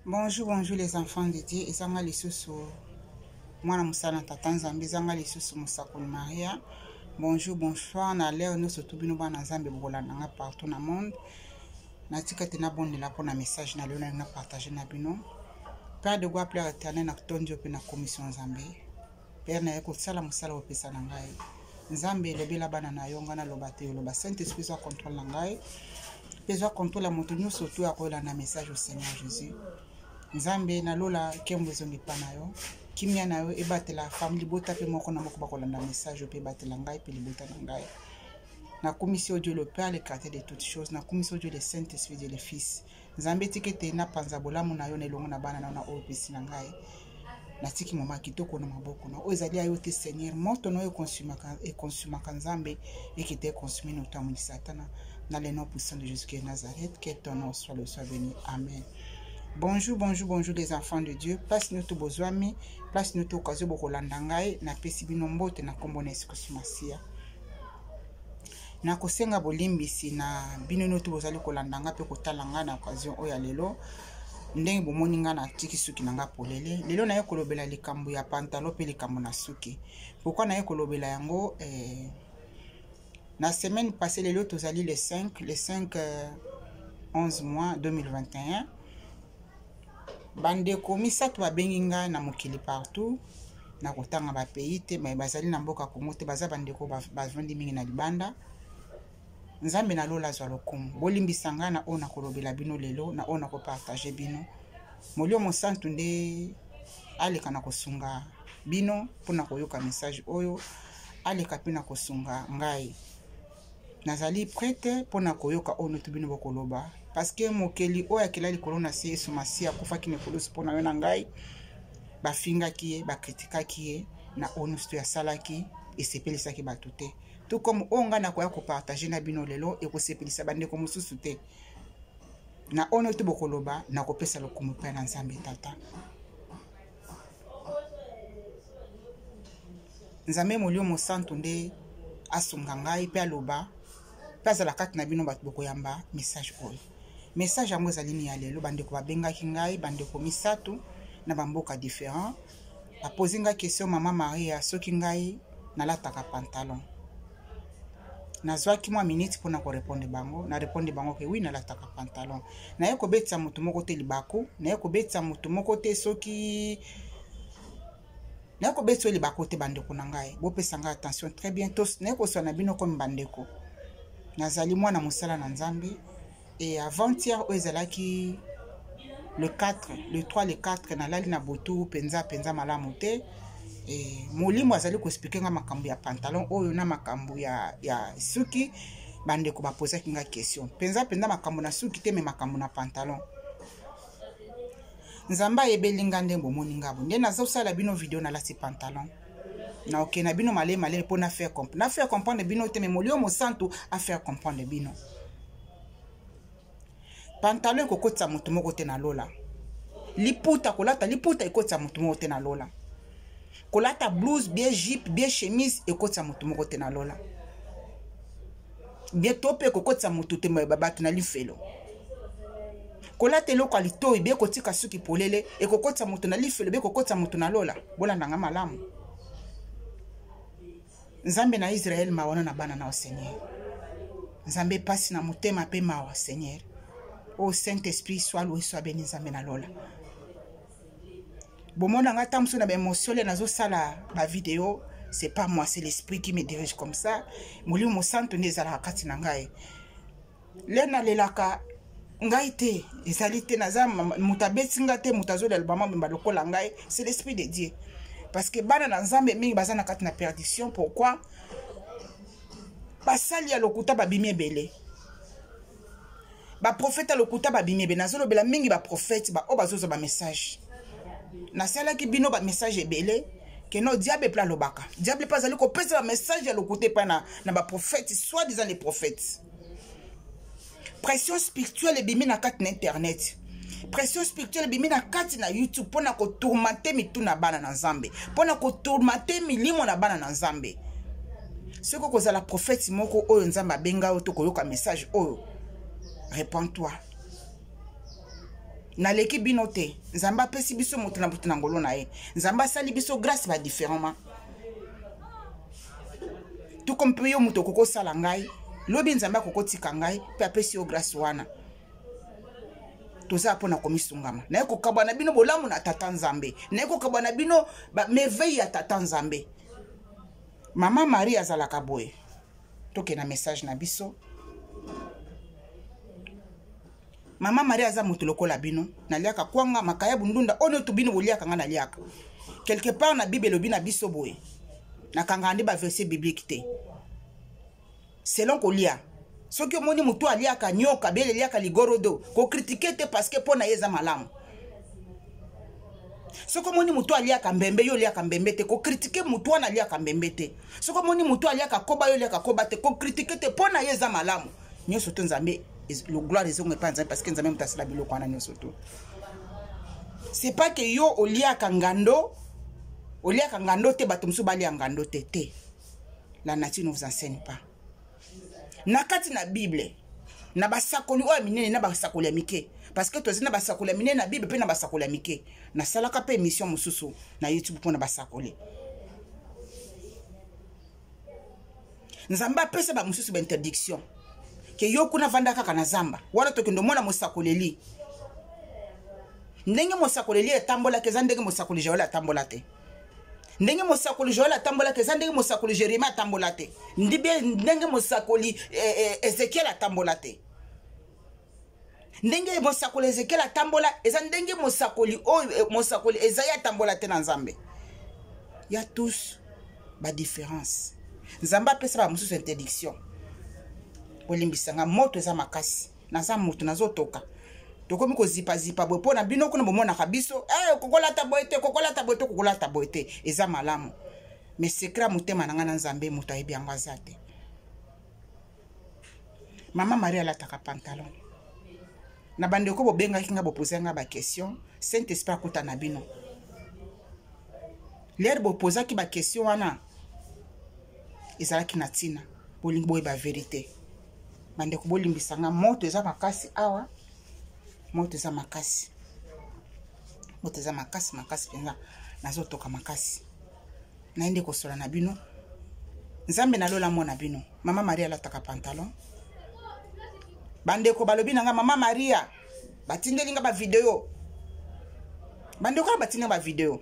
Bonjour, bonjour les enfants de Dieu. Ezanga lisusu mwana musana tata nzambe ezanga lisusu musakoli Maria. Bonjour, bonsoir na l'heure nous surtout bino bana nzambe bokolanda partout na monde. Natika tena bondela pona message na lelo na partager na bino. Père de gloire, Père éternel na tondio pe na commission nzambe. Père na yeko sala musala opesa na ngai. Nzambe lebela bana na yonga na lobate loba Saint-Esprit soit contrôle na ngai. Pèse contrôle la montagne surtout à la na message au Seigneur Jésus. Nzambe na lola kembo zongi panayo kimia na yo ebatela family bota pe moko na moko bakolanda message pe batela ngai pe libota na ngai na commission Dieu le Père le quartier de toutes choses na commission Dieu le Saint-Esprit Dieu le Fils nzambe tikete na panza bolamu na yo na longo na bana na opesi na ngai na tiki mama kitoko na maboko na ozali ayo te Seigneur moto no consumaka nzambe ekite consumé no tamu satana na le nom puissant de Jésus de Nazareth que ton nom soit le soit béni amen. Bonjour, bonjour, bonjour les enfants de Dieu. Place notre bozwami, place notre occasion pour landangai na pesi bino mbote na kombo na esikusimasia. Na kosenga bolimbisi na bino notre bozali kolandanga pe kotalanga na occasion oya lelo. Ndenge bomoni nga na tiki suki nanga polele. Lelo na ye kolobela likambo ya pantalon pe likambo na suki. Pourquoi na ye kolobela yango na semaine passée lelo tozali le 5 11 mois 2021. Bandeko misatu babengi nga na mokili partout na kotanga ba pays te mais bazali na mboka Kongo te baza bandeko bavandi mingi na libanda nzambe na lola zwa lokumu bolimbisa nga na ona kolobela bino lelo na ona ko partager bino molio mosantu nde aleka na kosunga bino pona koyoka message oyo aleka pe na kosunga ngai nazali prête pona koyoka ono tubino bokoloba parce que mokeli oya kelali kolona si esumasi akufaki nekolosi pona yo na ngai bafingaki ye bakritikaki ye na ono sto ya salaki esepelisaki bato te tout comme onga na koya kopartage na bino lelo ekosepelisa bandeko mosusu te na ono to bokoloba na kopesa lokumu mpe na nzambe tata nzambe molio mosantu nde asunga ngai mpe aloba mpe azala kati na bino bato bokoyamba message oyo message yango ezali ni ya lelo bandeko babengaki ngai bandeko misatu na bamboka différent bapozi ngai question mama Maria soki ngai nalataka pantalon nazwaki mwa minute mpona korepondre bango na répondre bango ke oui nalataka pantalon naye kobetisa motu moko te libaku naye kobetisa motu moko te soki naye kobetisa libaku te bandeko na ngai bopesa ngai attention très bien tos naye koswa na bino comme bandeko nazali mwana mosala na nzambe et avant-hier ezalaki le 3 le 4 nalali na botu penza malamu te et molimo azali ko expliquer nga makambo ya pantalon oyo na makambo ya suki bandeko bapozaki nga question penza makambo na suki te me makambo na pantalon nzamba yebelinga ndembo moni ngabo nde nazosala bino video na lati pantalon na ok na bino male pour na faire comprendre bino te me molio mosantu a faire comprendre bino pantalon kokotsa mutu moko te na lola liputa kolata liputa ekotsa mutu moko te na lola kolata blouse bien jupe bien chemise ekotsa mutu moko te na lola bien tope kokotsa mutu te babatu na lifelo kolata eloko alitoyi bien kotika suki polele ekokotsa mutu na lifelo bien kokotsa mutu na lola bolandanga malamu nzambe na Israël mawana na bana na Seigneur nzambe pasi na mutema pe mawa Seigneur au Saint-Esprit soit loué soit béni nzambe na lola bomona nga tamso na émotion le nazo sala ba vidéo c'est pas moi c'est l'esprit qui me dirige comme ça molimo mosantu ndezala kati na ngai lena lelaka ngai te ezali te naza mutabeti nga te mutazola albama mbamba lokola ngai c'est l'esprit de Dieu parce que bana na nzambe mingi bazana kati na perdition pourquoi basali ya lokuta babimi ebele ba prophète lokuta babimi ebele nazolobela mingi ba prophète ba o bazozo ba message nasalaki bino ba message ebele que no diable pla lobaka diable pas ali ko pesa ba message ya lokuta pa na ba prophète soit disant les prophètes pression spirituelle ebimi na kati na internet pression spirituelle bimi na kati na YouTube pona ko tourmenter mitu na bana na nzambe pona ko tourmenter milimo na bana na nzambe soko kozala prophète moko oyo nzambe abenga oyo to koyoka message oyo réponds-toi naleki bino te nzambe apesi biso moto na butu na ngolo na ye nzambe asali biso grâce ba différemment tout comme pe yo moto okokosala ngai lobi nzambe akokotika ngai mpe apesi yo grâce wana toza mpona komisungama naye kokabwa na bino bolamu na tata nzambe naye kokabwa na bino merveille ya tata nzambe mama Marie azalaka boye toke na message na biso mama Marie aza moto lokola bino naliaka kwanga makaya bundunda ono to bino boliaka nga naliaka quelque part na bible lobi na biso boye nakanga ndi ba verset biblique te selon kolia soki omoni mutu aliaka nyoka bele liaka ligorodo ko critiquer te parce que pona yeza malamu soki omoni mutu aliaka mbembe yo liaka mbembe te ko critiquer mutu wana aliaka mbembe te soki omoni mutu aliaka koba yo liaka koba te ko critiquer te pona yeza malamu nyoso to nzambe le gloire ezonge pa nzambe parce que nzambe mutasala biloko wana nyoso to c'est pas que yo oliaka ngando te bato musu bali ngando te la nature ne vous enseigne pas nakati na bible na basakoli oya minene na basakoli ya mike parce que tozi na basakoli ya minene na bible pe na basakoli ya mike na salaka pe émission mususu na YouTube pona basakoli nzamba apesa ba mususu ba interdiction ke yo kuna vanda kaka na zamba wala tokendo mona mosakoleli ndenge mosakoleli etambola ke ndenge mosakoli jola tambola te ndenge mosakoli jola tambola ke ndenge mosakoli Jeremia tambola te ndenge mosakoli Ezekiel tambola te ndenge mosakoli Ezekiel tambola eza ndenge mosakoli mosakoli Esaïa tambola te na nzambe ya tous ba différence nzamba apesa ba mususu interdiction bolimbisanga moto eza makasi naza moto nazotoka tokomi ko zipa boy pona bino kuna bomona kabiso kokola ta boyete eza malamu mais secret mutema nanga na nzambe moto ayebi anga zate mama Marie alataka pantalon na bandeko bobenga kinga boposer nga ba question Saint Esprit akuta na bino l'air bopoza ki ba question wana ezalaki na tina bolingi boye ba vérité bandeko bolimbisanga moto eza makasi awa moto eza makasi penza nazotoka makasi naende kosola na bino nzambe nalola mona bino mama Maria alataka pantalon bandeko balobi nanga mama Maria batindelinga ba video bandeko batindelinga ba video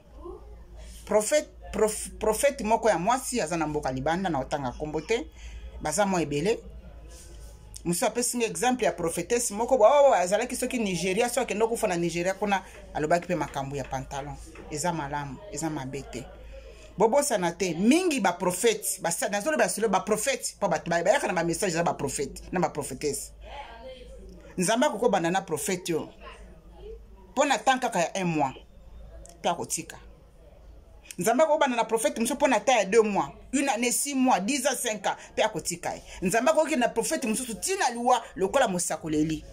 prophète moko ya mwasi azana mboka libanda na otanga kombote baza mo ebele muso apesinga exemple ya prophétesse moko azalaki soki Nigeria so akendo kufa na Nigeria kuna alobaki pe makambo ya pantalon eza malamu eza mabete bobosa na te mingi ba prophète basa nazolo basolo ba prophète pa bayaka na ba message za ba prophète na ba prophétesse nzamba koko banda na prophète yo pona tanka ka ya 1 mois pa kotika nzamba ko bana na prophète muso pona ta ya 2 mois 1 année 6 mois 10 ans 5 ans pe akotika nzamba ko ki na prophète muso tina liwa lokola mosakoleli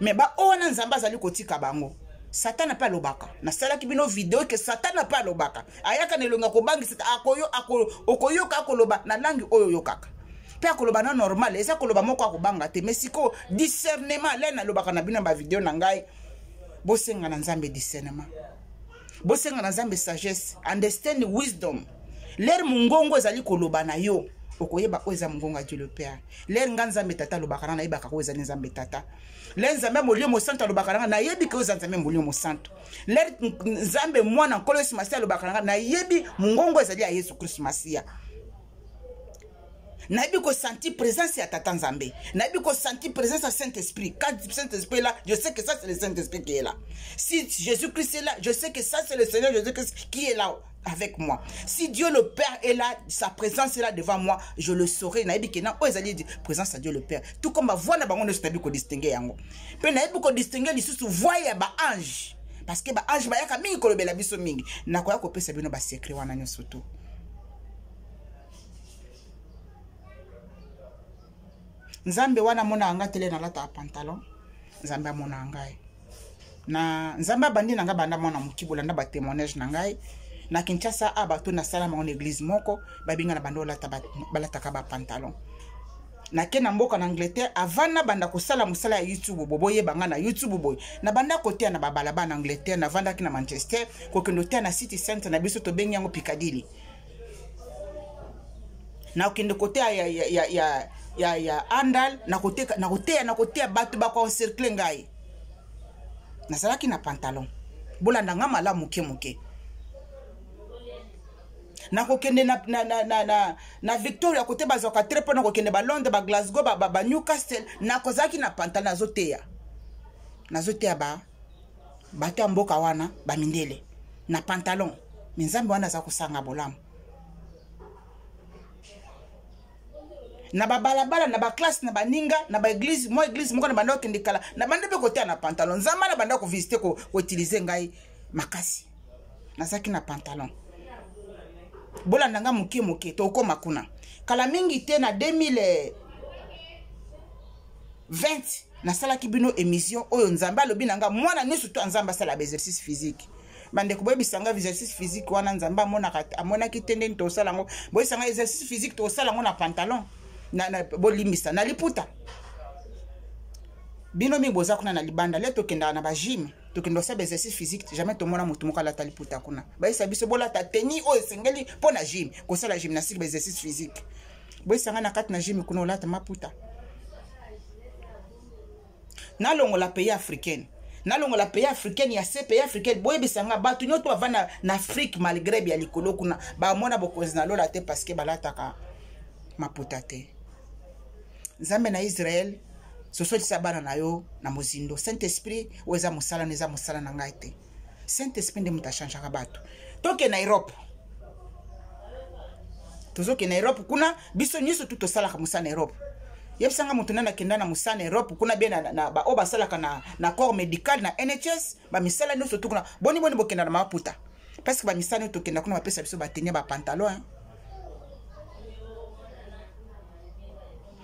mais ba ona nzamba zali kotika bango Satan pa lobaka na sala ki bino video ke Satan pa lobaka ayaka nelonga ko bangi sita okoyo ka koloba na langi oyo yokaka pe akoloba na normal eza koloba moko akobanga te mais siko discernement lena lobaka na bino ba video na ngai bosenga na nzambe discernement bosenga na nzambe sagesse understand wisdom l'air mungongo ezali koloba na yo okoyeba oza mungongo Dieu le Père l'air nga nzambe tata lobaka na yebaka ko ezali nzambe tata l'air nzambe molimo santo lobaka na yebi ko oza nzambe molimo santo l'air nzambe mwana nkolo Yesu Masia lobaka na yebi mungongo ezali ya Yesu Christ Masia Nabi ko senti présence à Tata Nzambe. Nabi ko senti présence à Saint-Esprit. Quand Saint-Esprit est là, je sais que ça c'est le Saint-Esprit qui est là. Si Jésus-Christ est là, je sais que ça c'est le Seigneur Jésus-Christ qui est là avec moi. Si Dieu le Père est là, sa présence est là devant moi, je le saurai. Nabi que na ozali présence à Dieu le Père. Tout comme ba voix na bango ne nabi ko distinguer yango. Pe nabi ko distinguer lisusu voix ya ba ange. Parce que ba ange ba yaka mingi ko lobela biso mingi. Na ko ya ko pesa bino ba secret wana nyoso tout. Nzambe wana mona anga tele na lata pantalon nzambe mona ngai na nzambe bandi nanga banda mona mukibola na ba témoignage na ngai na Kinshasa abato na sala ma en église moko babinga na bando lata balata ka ba pantalon na ke na mboka na Angleterre avant na banda kosala musala ya YouTube boboye banga na YouTube boy na banda kotea na babalaba na Angleterre na vanda ki na Manchester ko kendo tea na City Center na biso to bengi yango Piccadilly na kendo kotea ya Andal na kotea batu ba ko cercle ngai na salaki na pantalon bolanda nga mala muke na kokende na Victoria kote bazoka trepo na kokende ba Londres ba Glasgow ba Newcastle na kozaki na pantalon nazotea ba bato mboka wana ba mindele na pantalon minzambe wana za kusanga bolamu na ba balabala na ba classe na ba ninga na ba église moko na banda kende kala na banda pe kotea na pantalon nzamba na banda ko visiter ko utiliser ngai makasi nazaki na pantalon bola nanga muke to koma kuna kala mingi te na 2020 na sala kibino émission oyo nzamba alobi nanga mwana nyusu to nzamba sala exercice physique bande ko boyebisanga exercice physique wana nzamba amona kitende to sala ngo boyisanga exercice physique to sala ngo na pantalon na bolimisa na liputa bino mi boza kuna na libanda le tokenda na ba gym tokendo sa exercice physique jamais to mona mutu mokala taliputa kuna bayisa biso bola ta teni o sengeli po na gym ko sala gymnastique ba exercice physique boyisanga na kati na gym kuna olata maputa na longo la pays africaine ya se pays africaine boyebisanga batu nyoto bavana na Afrique malgré bia likolo kuna ba mona bokonzi na lola te parce que balataka maputa te nzambe na Israël sosolisa bana na yo na mozindo Saint-Esprit weza musala na ngai te Saint-Esprit nde mutashanja bato toke na Europe tozoke na Europe kuna biso nyiso tutosala ka musana Europe yebisanga mutu na kenda na musana Europe kuna bien na ba oba sala na corps médical na NHS ba misala nyoso tukuna boni bokenda na maputa parce que ba misala tokenda kuna bapesa biso batenya ba pantalon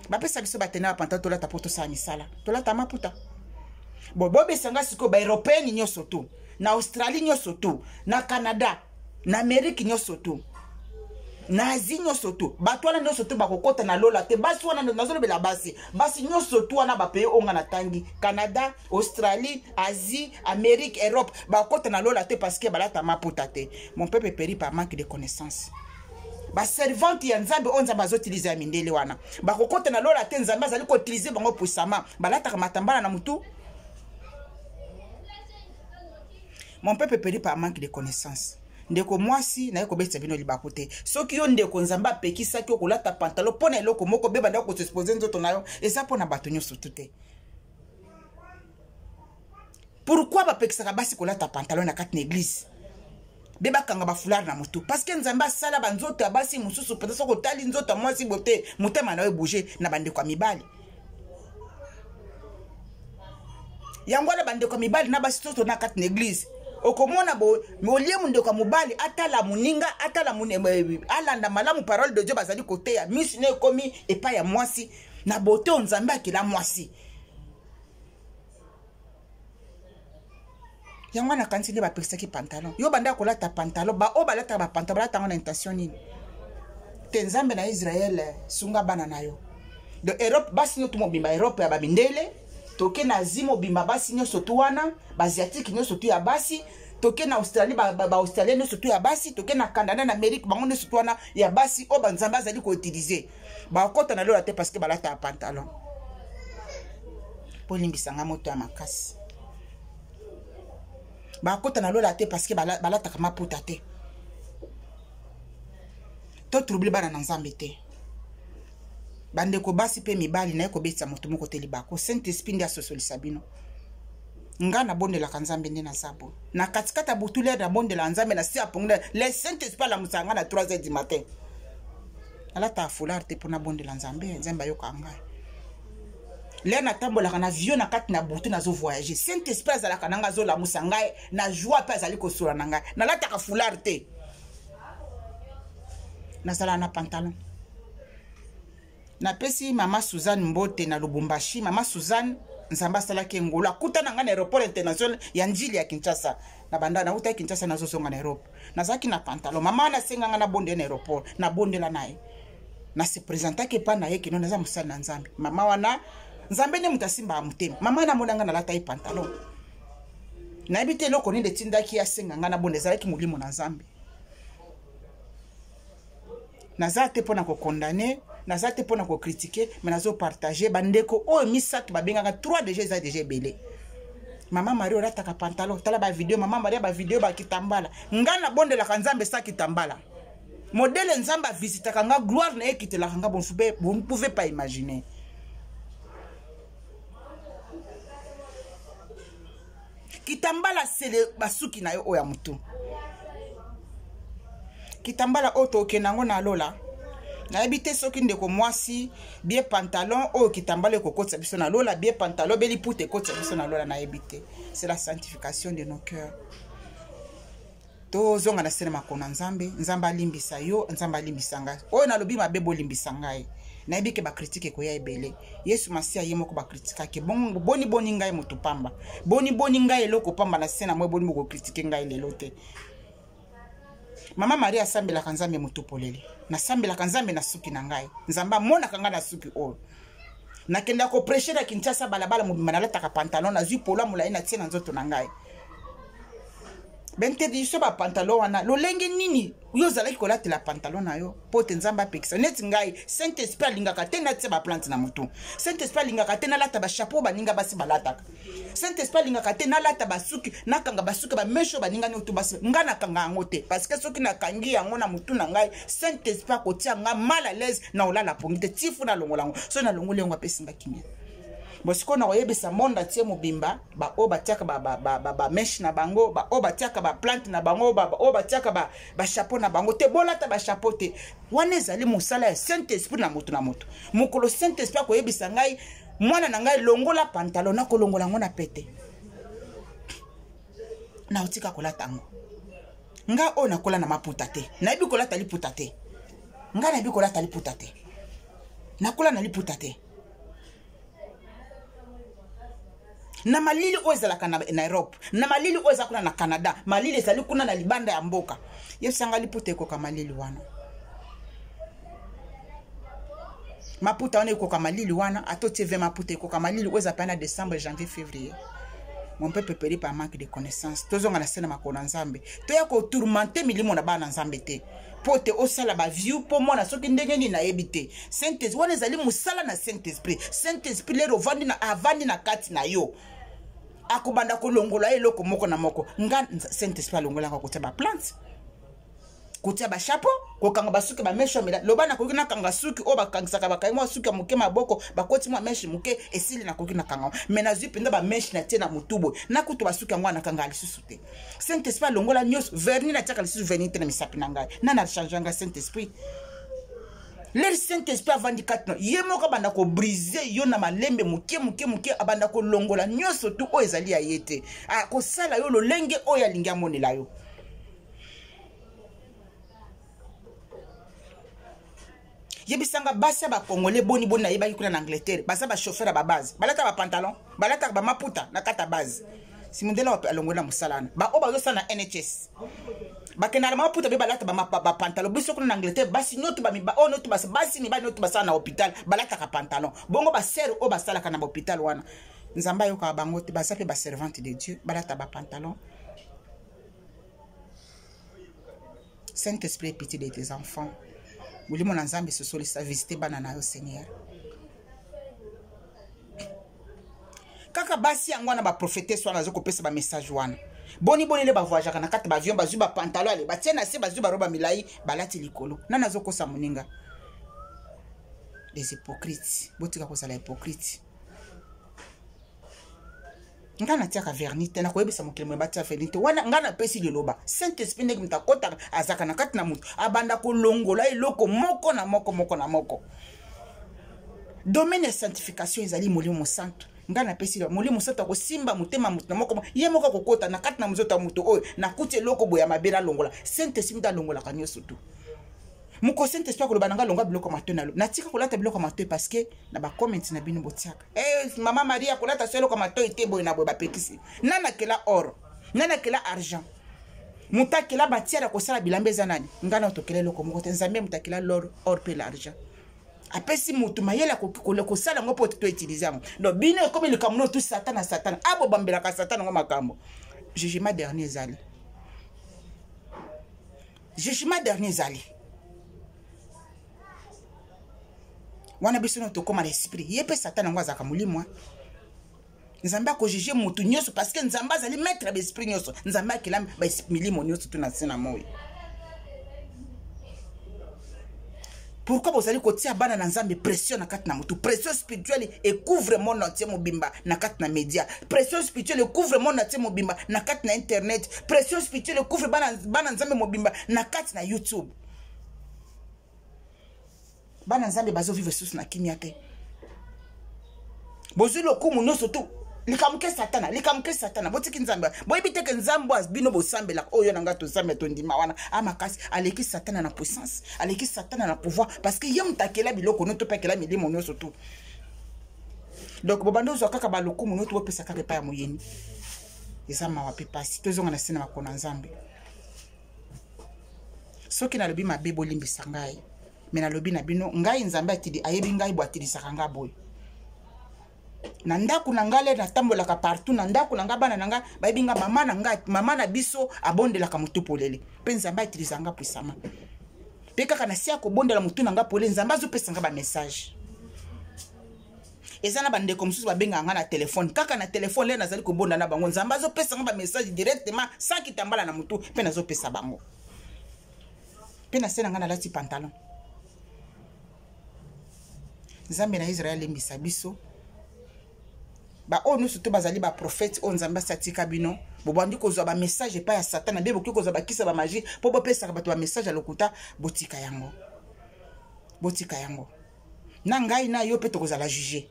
bapesa biso batena pantalon tolata poto sa misala tolata maputa bobesanga siko ba européen nyoso tu na Australie nyoso tu na Canada na Amerique nyoso tu na Asie nyoso tu bato wana nyoso tu bakokota na lola te basi wana nazolobela basi nyoso tu wana bapaye onga na tangi Canada Australie Asie Amérique Europe bakokota na lola te parce que balata maputa te mon peuple périt par manque de connaissance ba servante ya nzambe onza bazotiliza ya mindele wana bakokota na lola te nzambe azali ko utiliser bango puissama balata matambala na mutu mon peuple périt par manque de connaissance ndeko mwasi na yeko betsa bino libako te soki yo ndeko nzambe apekisa ki okolata pantalon pona eloko moko beba ndako ko s'exposer nzoto na yo eza pona bato nyonso te pourquoi bapekisaka basi kolata pantalon na kati na église beba kanga ba foulard na mutu parce que nzamba sala banzoto abasi mususu peut être ko tali nzoto mwasi bote mutema na we bouger na bandeko ya mibali yango na bandeko ya mibali na basi toto na kati na église okomona bo molie munde kwa mubali atala muninga atala alanda malamu parole de Dieu bazali côté ya miss ne komi epa ya mwasi na bote onzambe akila mwasi yango na kanti ba pesa ki pantalon yo banda ko lata pantalon ba o balata ba pantalon balata ngona intention nini te nzambe na Israël sunga bana nayo de Europe basi nyo tumo bimba Europe ya ba mindele toke na zimo bimba basi nyo sotu wana ba asiatique nyo sotu ya basi toke na Australie ba Australien nyo sotu ya basi toke na Canada na Amérique bango nyo sotu wana ya basi o banzamba azali ko utiliser ba kota na lola te parce que balata pantalon polimbisanga moto ya makasi ba kota na lola te parce que balata kama puta te to trouble bana na nzambe te bande ko basi pe mibali na ko betsa moto moko te libako Saint-Esprit ndia sosolisa bino nga na bonde la kanzambe ndi na sabo na katikata butule na bonde la nzambe na si aponga le Saint-Esprit la musanga na 3h du matin ala ta foulard te pona bonde la nzambe nzamba yo kanga le na tambola kana avion na kati na butu na zo voyager Saint-Esprit azala kananga zo la musanga na joie pa azali ko sura nanga na la ta foulard te na sala na pantalon na pesi mama Suzanne Mbote na Lubumbashi mama Suzanne nzamba sala ke ngola kuta na ngana aéroport international ya njili ya Kinshasa na banda na uta Kinshasa na zo songa na Europe na zaki na pantalon mama na senga ngana bonde na aéroport na bonde la nae na se présenta ke pa na ye kino naza musala na nzambe mama wana nzambe ne mutasimba amutema mama na monanga na lata ye pantalon na ebite loko ni de tindaki ya senga ngana bonde zalaki mulimo na nzambe naza te pona ko condamner naza te pona ko critiquer mais nazo partager bandeko o misatu babengaka 3 déjà za déjà belé mama Marie olataka pantalon tala ba video mama Marie ba video ba kitambala ngana bonde la kanzambe sa kitambala modèle nzamba visita kanga gloire na ekite la kanga vous ne pouvez pas imaginer kitambala sele basuki na yo oya mutu kitambala oto kenango na lola na ebite soki ndeko mwasi bien pantalon o kitambala kokotsa biso na lola bien pantalon beli pute kotsa biso na lola na ebite c'est la sanctification de nos cœurs to zonga na sene makona nzambe nzamba alimbisa yo nzamba alimbisa ngai oyo na lobi mabebo limbisa ngai na ebike ba critique ko ya ebele Yesu masia ye moko ba critique ke boni ngai mutu pamba boni ngai eloko pamba na sene mo boni moko critique ngai lelo te mama Maria sambela kanzambe mutu polele na sambela kanzambe na suki na ngai nzamba mona kanga na suki o na kenda ko prêcher na Kinshasa balabala mo bimana lataka pantalon na zui pola mula ina tina nzoto na ngai bente di so ba pantalon wana lo lenge nini yo zalaki ko latela pantalon na yo pote nzamba pekisa net ngai Saint Esprit alingaka te na tse ba plante na mutu Saint Esprit alingaka te na lata ba chapeau baninga basi balataka Saint Esprit alingaka te na lata basuki na kanga basuki ba mesho baninga ni utu basi ngana kanga ngote parce que soki na kangi yango na mutu na ngai Saint Esprit ko tia nga mal à l'aise na olala pongite tifu na longolango so na longole ngo apesinga kimia bosiko na oyebisa monda tie mobimba ba o batiaka ba mesh na bango ba o batiaka ba plante na bango ba o batiaka ba chapeau na bango te bolata ba chapeau te wana ezali mosala ya Saint Esprit na moto mokolo Saint Esprit ko yebisa ngai mwana na ngai longola pantalon na kolongola ngo na pete na utika kolata ngo nga o na kola na maputa te na ebi kolata liputa te nga na ebi kolata liputa te na kola na liputa te na malili ozalaka na Europe na malili ozakuna na Canada malili ezali kuna na libanda ya mboka yesanga liputa ekoka malili wana maputa wana ekoka malili wana atoti ve maputa ekoka malili ozapana décembre janvier février mon peuple périt par manque de connaissances tozonga na sena makona nzambe toya ko tourmenter milimo na bana nzambe te pote osala ba view po mona soki ndenge ni na ebite Saint Esprit wana ezali musala na Saint Esprit lero vandi na avandi na kati na yo akubanda kolongola eloko moko na moko nga Saint Esprit alongola ko kotia ba plante kotia ba chapeau kokanga basuki ba mesho mela lobana koki na kanga suki o bakangisaka bakaimwa suki ya muke maboko bakoti mwa meshi muke esili na koki na kanga mena zui penda ba meshi na tie na mutubo na kutu basuki ngwa na kanga lisusu te Saint Esprit alongola nyos verni na tiaka lisusu verni te na misapi na ngai na changeanga Saint Esprit le Saint Esprit avandi katno ye moko banda ko briser yo na malembe muke abanda ko longola nyoso tu o ezali ya yete a ko sala yo lo lenge o ya linga monela yo yebisanga basa ba congolais boni na yeba kuna na Angleterre basa ba chauffeur ba base balata ba pantalon balata ba maputa na kata base simundela wa alongola musalana ba oba yo sana NHS bakena maputa be balata ba pantalon biso kuna na Angleterre basi notu ba mi ba notu basi ni ba notu basa na hôpital balata ka pantalon bongo ba ser o basala kana ba hôpital wana nzamba yo ka bango te basa pe ba servante de Dieu balata ba pantalon. Saint-Esprit, pitié de tes enfants. Mouli mon ensemble se sollicite visiter banana au Seigneur. Kaka basi angwana ba prophété soit nazo kopesa ba message wana. Boni le ba voyage kana kata ba avion ba zuba pantalon ale ba tiena se ba zuba roba milai balati likolo. Na nazo kosa moninga. Des hypocrites. Botika kosa la hypocrite. Ngana tiaka vernite na koyebisa mokilemo batia vernite wana ngana pesi liloba Saint-Esprit ndenge mtakota azaka na kati na mutu abanda kolongola eloko moko na moko domaine ya sanctification ezali molimo santo ngana pesi liloba molimo santo ko simba mutema mutu na moko ye moko kokota na kati na muzota mutu oyo na kuti eloko boya mabera longola Saint-Esprit da longola kanyo surtout Moko Saint-Esprit ko lobana longa biloko matona na tika kolata biloko matoi parce que na ba comment na bino botiaka mama Maria kolata selo ko matoi te boy na boy ba petisi nana kela or nana kela argent mutakela batiara ko sala bilambeza nani ngana otokela loko moko te nzambe mutakela l'or or pe l'argent apesi mutu mayele ko sala ngo poto to utiliser yango donc bino comme le kamuno tout satan na satan abo bambela ka satan ngo makambo jugement dernier ezali jugement dernier ezali wana biso no to koma l'esprit yepe satan ngo azaka mulimo nzambe akojuge mutu nyonso parce que nzambe azali maître d'esprit nyonso nzambe akela ba milimo nyonso to na sena moyo. Pourquoi vous allez kotia bana na nzambe pression na kati na mutu pression spirituelle et couvre mon entier mobimba na kati na média pression spirituelle couvre mon entier mobimba na kati na internet pression spirituelle couvre bana nzambe mobimba na kati na YouTube bana nzambe bazo vivre sous na kimia te bozo lo kumu no surtout likamuke satana botiki nzambe boyibite ke nzambo asbino bosambela oyo nanga to nzambe to ndima wana amakasi aleki satana na puissance aleki satana na pouvoir parce que yem takela biloko no to pekela milimo no surtout donc bobando zo kaka balokumu no to pesa kaka pa ya moyeni ezama wapi pasi tozonga na sina makona nzambe soki na lobi mabe bolimbisa ngai mena lobi na bino ngai nzambe atidi ayebi ngai bo atidi sakanga boy na ndako na ngale na tambolaka partout na ndako na ngabana na nga bayibinga mama na biso abondelaka mutu polele pe nzambe atilisanga puissama pe kaka na sia ko bondela mutu na nga polele nzambe azopesa nga ba message ezana bande comme susu babenga nga na téléphone kaka na téléphone le nazali ko bonda na bango nzambe azopesa nga ba message directement sans kitambala na mutu pe nazopesa bango pe na sena nga na lati pantalon nzambe na Israël mbisa biso ba onu surtout bazali ba prophète on nzamba satika bino bobandi kozwa ba message pa ya satana be boki kozwa ba kisa ba magie po bopesa ka bato ba message à lokuta botika yango na ngai na yo pe to kozala juger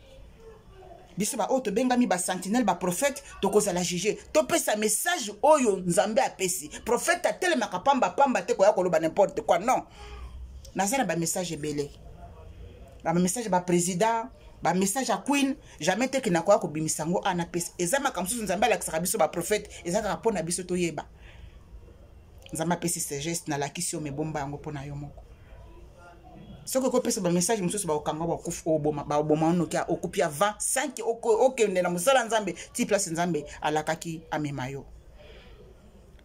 biso ba oto bengami ba sentinelle ba prophète to kozala juger to pesa message oyo nzambe apesi prophète atelema kapamba te ko ya koloba n'importe quoi non nazana ba message belé ba message ba président ba message à queen jamais te kina kwa ko bimisango ana pesa ezama kamsusu nzamba la kisaka biso ba prophète ezaka pona biso to yeba nzamba pesi ce geste na la kisio mebomba yango pona yo moko soko ko pesa ba message mususu ba okanga ba kufu oboma ba oboma no kia okupia 25 okende na musala nzambe ti place nzambe alakaki amemayo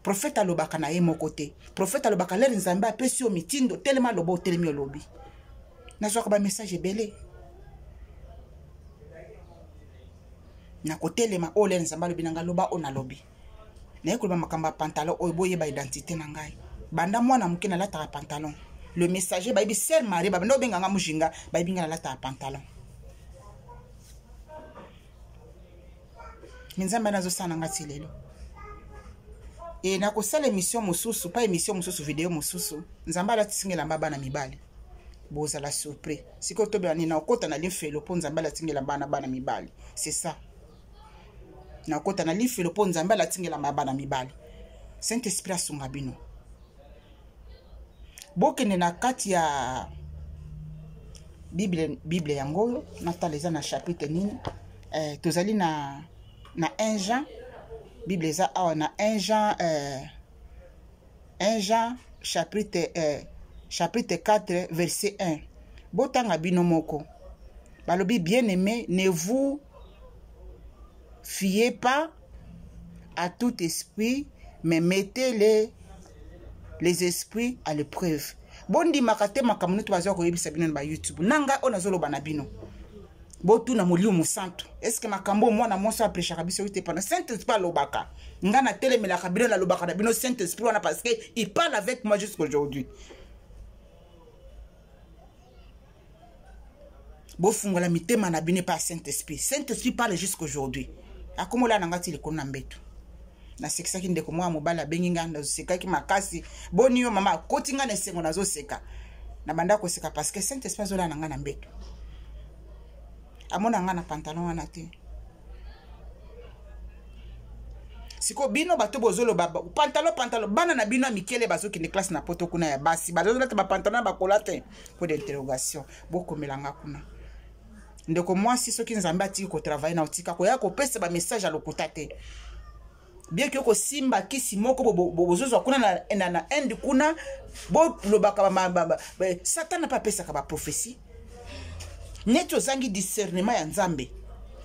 prophète alobaka na ye moko te prophète alobaka le nzambe apesi o mitindo telema lobo telemi olobi na zwa ba message belé na kotelema ole nzamba lobi nanga loba ona lobi na yekoba makamba pantalon oyo boye ba identité na ngai banda mwana muke na lata pantalon le messager ba ibi ser mari ba ndo benga nga mujinga ba ibi nga lata pantalon nzamba nazo sana ngati lelo e na ko sala émission mususu pa émission mususu vidéo mususu nzamba la tsingela mbaba na mibali boza la surprise siko to bani na okota na lifelo po nzamba la tsingela bana mibali c'est ça na kota na lifelo po nzambe la tingela mabana mibali Saint Esprit asunga bino bokene na kati ya Bible yango nataleza na chapitre nini tozali na 1 Jean Bible za awa na 1 Jean chapitre 4 verset 1 botanga bino moko balobi bien-aimé ne vous fiez pas à tout esprit, mais mettez les esprits à l'épreuve. Bondi makate makamuno tubazo ko yebisa bino na YouTube. Nanga onazolo bana bino. Botu na molio musantu. Est-ce que makambo mwana monso a prêcher biso yote pendant Saint-Esprit lobaka. Ngana telemela kabino na lobaka na bino Saint-Esprit wana parce que il parle avec moi jusqu'aujourd'hui. Bofungola mitema na bine pas Saint-Esprit. Saint-Esprit parle jusqu'aujourd'hui. Akomola nangati le kona mbetu na sekisa ki ndeko mwa mobala benginga na seka ki makasi boni yo mama kotinga na sengo nazo seka na banda ko seka parce que Saint-Esprit zola nanga na mbetu amona ngana pantalon wana te siko bino bato bozolo baba pantalon bana na bino mikele bazoki ne classe na poto kuna ya basi bazola ta pantalon ba kolate pour d'interrogation bokomelanga kuna ndeko mwasi soki nzambe atiki ko travailler na otika ko ya ko pesa ba message à lokuta te bien que ko simba kisi moko bozozo kuna na end kuna bo lobaka ba Satan n'a pas pesa ka ba prophétie neti ozangi discernement ya nzambe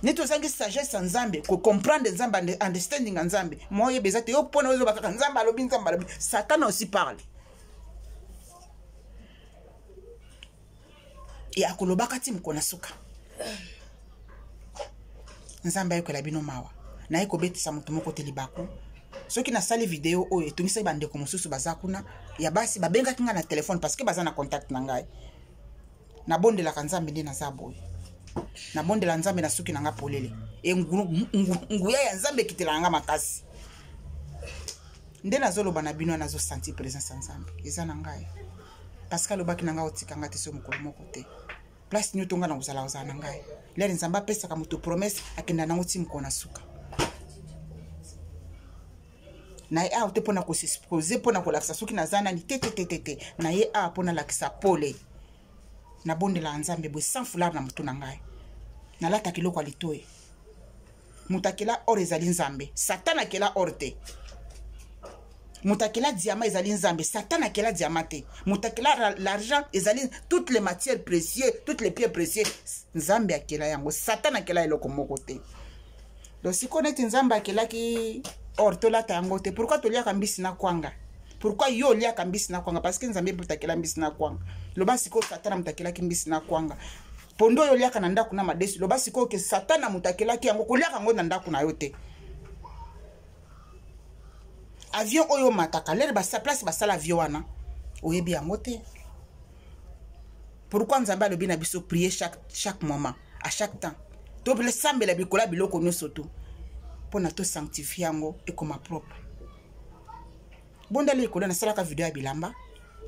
neti ozangi sagesse ya nzambe comprendre nzambe understanding ya nzambe moyeba eza te yo mpona ozoba kaka nzambe alobi Satan aussi parle e akolobaka ti mokona suka nzambe ayokola bino mawa naye kobetisa moto moko te libaku soki nasali video oyo etungisaki bandeko mosusu baza kuna ya basi babengaki nga na telefone parce que baza na contact na ngai nabondelaka nzambe nde naza boye nabondela nzambe na suki na nga polele e nguya ya nzambe ekitelaka nga makasi nde nazoloba na bino nazosentir présence ya nzambe eza na ngai parce que alobaki na ngai otika nga te so mokolo moko te place nyoto nga na kozala na ngai lere nzambe apesaka moto promesse akenda nango ti mokolo na suka na ye awa te mpona kosexpose mpona kolakisa soki naza nani te na ye awa mpona lakisa pole nabondela nzambe boye sans foulard na motu na ngai nalataki eloko ya litoyi moto akela or ezali nzambe Satan akela or te moto akela diamant ezali nzambe Satan akela diamant te moto akela l'argent ezali toutes les matières précieuses toutes les pierres précieuses nzambe akela yango Satan akela eloko moko te donc sikoyo neti nzambe akelaki or tolata yango te pourquoi toliaka mbisi na kwanga pourquoi yo oliaka mbisi na kwanga parce que nzambe mutakela mbisi na kwanga loba sikoyo Satana mutakelaki mbisi na kwanga pondo yo oliaka na ndako na madesi loba sikoyo ke Satana mutakelaki yango koliaka yango na ndako na yo te avion oyo mataka lere basa place basala avion wana oyebi yango te pourquoi nzambe alobi na biso prier chaque moment à chaque temps to bile sambela bikola biloko nyonso tu mpona to sanctifier yango ekoma propre bonda likolo nasalaka video ya bilamba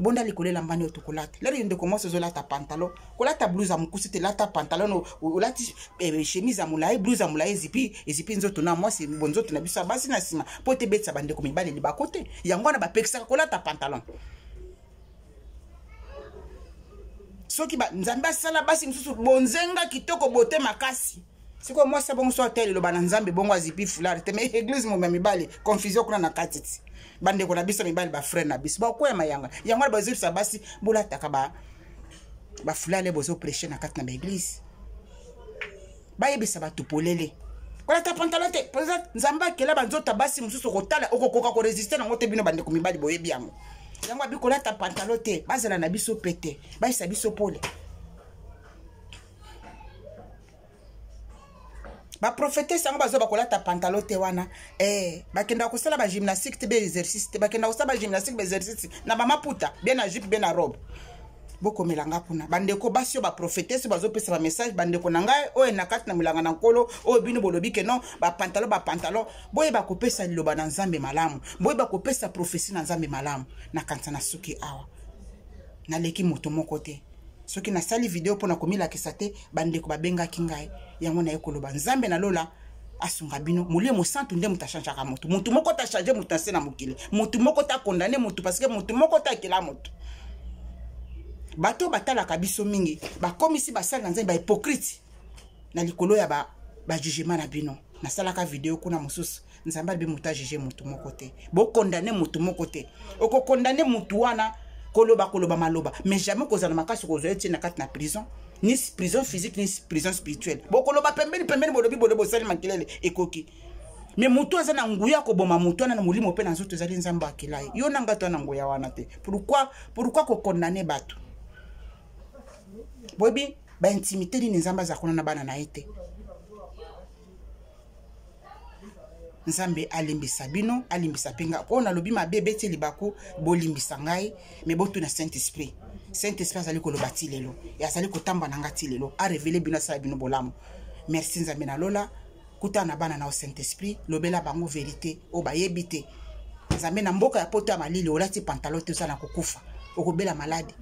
bonda likolo elamba nde otokolata lero yo ndeko mwasi ozolata pantalon kolata blouse ya mokusi te lata pantalon olati chemise ya molai blouse ya molai ezipi nzoto na mwasi bonzoto na biso ya basi na nsima mpo te betisa bandeko mibale libako te yango wana bapekisaka kolata pantalon soki nzambe asala basi mosusu bonzenga kitoko bote makasi sikoyo mwasi abongo so hotel eloba na nzambe bongo azipi foulard te me église moma mibale confusion kuna na kati ti bandeko na biso mibale bafrère na biso bakoyama yango wana bazebisa basi bolataka bafulale bozoprêche na kati na baeglise bayebisa bato polele kolata pantalon te nzambe akela banzota basi mosusu kotala okokoka koresiste nango te bino bandeko mibale boyebi yango abi kolata pantalon te bazala na biso pete bayisa biso pole baprofetese yango bazo bakolata pantalon te wana bakenda kosala bagymnastique te baexercice te bakenda kosala bagymnastique baexercice na bamaputa bien na jupe bien na robe bokomelanga kuna bandeko basi oyo baprofetese bazopesa bamessage bandeko na ngai oyo na kati na milanga na nkolo oyo bino bolobi ke non bapantalon boyeba kopesa liloba na nzambe malamu boyeba kopesa profesi na nzambe malamu na kanisa na suki awa naleki moto moko te soki nasali video mpona komilakisa te bandeko babengaki ngai yango naye koloba nzambe nalola asunga bino molimo santu nde moto achangeaka motu motu moko tachange motu nse na mokili motu moko takondane motu parce que motu moko takela motu bato batalaka biso mingi bakomisi basali na nzambe bahypocrite na likolo ya bajugement na bino nasalaka video kuna mosusu nzambe alibi motu ajuge motu moko te bokondane motu moko te okokondane motu wana koloba maloba mais jamais kozala makasi kozwa eti na kati na prison ni prison physique ni prison spirituelle bokoloba pembeni bolobi bosali makelele ekoki mais motu aza na nguya koboma motu wana na molimo mpe na nzoto ezali nzambe akela ye yo nanga to na nguya wana te pourquoi kokondane bato boyebi baintimité nini nzambe aza kuna na bana na ye te nzambe alimbisa bino alimbisa pinga po nalobi mabe beti libako bolimbisa ngai me botu na Saint-Esprit azali koloba ti lelo ya azali kotamba na nga ti lelo a révéler bino asala bino bolamu merci nzambe na lola kuta na bana na Saint-Esprit lobela bango vérité o bayebi te nzambe na mboka ya poto ya malili olati pantalon te osala kokufa okobela maladi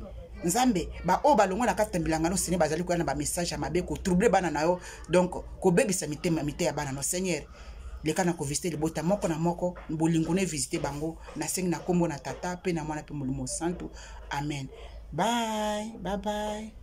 nzambe o balongo na kati na bilangano sene bazali koya na bamessage ya mabe kotrouble bana na yo donc kobebisa mitema ya bana no Seigneur leka na kovisite libota moko na moko bolingo ne visite bango na sengi na kombo na tata pe na mwana pe molimo santu amen bye.